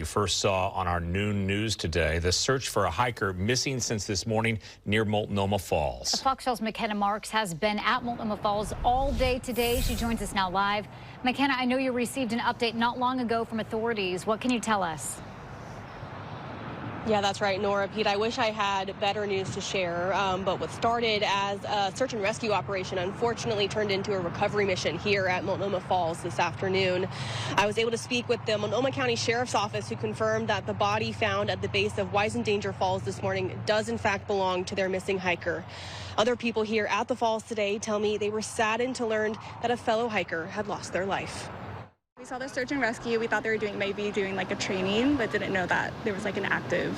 you first saw on our noon news today. The search for a hiker missing since this morning near Multnomah Falls. Fox 12's McKenna Marks has been at Multnomah Falls all day today. She joins us now live. McKenna, I know you received an update not long ago from authorities. What can you tell us? Yeah, that's right, Nora. Pete, I wish I had better news to share, but what started as a search and rescue operation unfortunately turned into a recovery mission here at Multnomah Falls this afternoon. I was able to speak with the Multnomah County Sheriff's Office, who confirmed that the body found at the base of Wiesendanger Falls this morning does in fact belong to their missing hiker. Other people here at the falls today tell me they were saddened to learn that a fellow hiker had lost their life. We saw the search and rescue. We thought they were maybe doing like a training, but didn't know that there was like an active,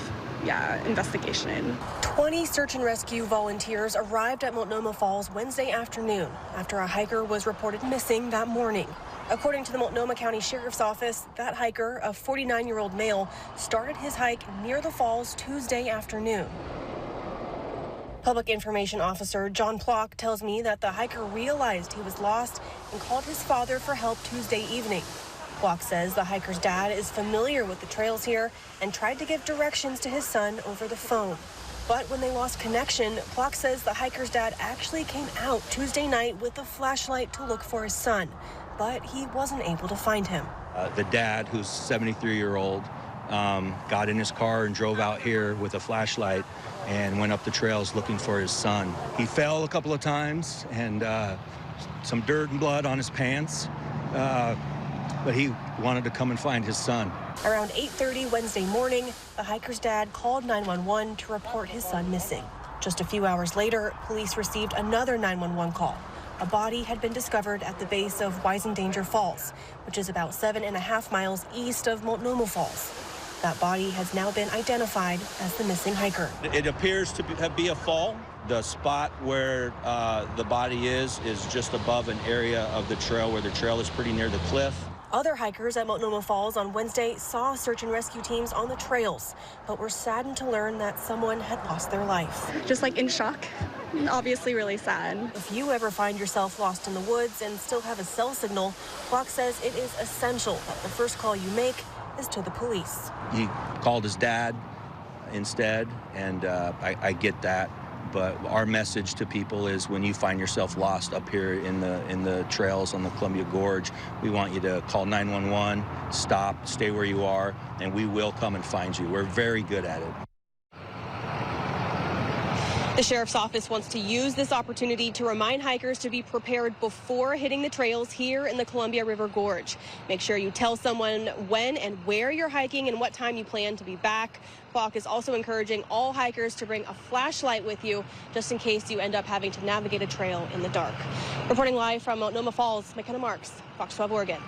investigation. 20 search and rescue volunteers arrived at Multnomah Falls Wednesday afternoon after a hiker was reported missing that morning. According to the Multnomah County Sheriff's Office, that hiker, a 49-year-old male, started his hike near the falls Tuesday afternoon. Public Information Officer John Plock tells me that the hiker realized he was lost and called his father for help Tuesday evening. Plock says the hiker's dad is familiar with the trails here and tried to give directions to his son over the phone. But when they lost connection, Plock says the hiker's dad actually came out Tuesday night with a flashlight to look for his son, but he wasn't able to find him. The dad, who's 73-year-old, got in his car and drove out here with a flashlight and went up the trails looking for his son. He fell a couple of times and some dirt and blood on his pants, but he wanted to come and find his son. Around 8:30 Wednesday morning, the hiker's dad called 911 to report his son missing. Just a few hours later, police received another 911 call. A body had been discovered at the base of Wiesendanger Falls, which is about 7.5 miles east of Multnomah Falls. That body has now been identified as the missing hiker. It appears to be a fall. The spot where the body is just above an area of the trail where the trail is pretty near the cliff. Other hikers at Multnomah Falls on Wednesday saw search and rescue teams on the trails, but were saddened to learn that someone had lost their life. Just like in shock, obviously really sad. If you ever find yourself lost in the woods and still have a cell signal, Plock says it is essential that the first call you make is to the police. He called his dad instead, and I get that. But our message to people is when you find yourself lost up here in the trails on the Columbia Gorge, we want you to call 911, stop, stay where you are, and we will come and find you. We're very good at it. The Sheriff's Office wants to use this opportunity to remind hikers to be prepared before hitting the trails here in the Columbia River Gorge. Make sure you tell someone when and where you're hiking and what time you plan to be back. Plock is also encouraging all hikers to bring a flashlight with you just in case you end up having to navigate a trail in the dark. Reporting live from Multnomah Falls, McKenna Marks, Fox 12 Oregon.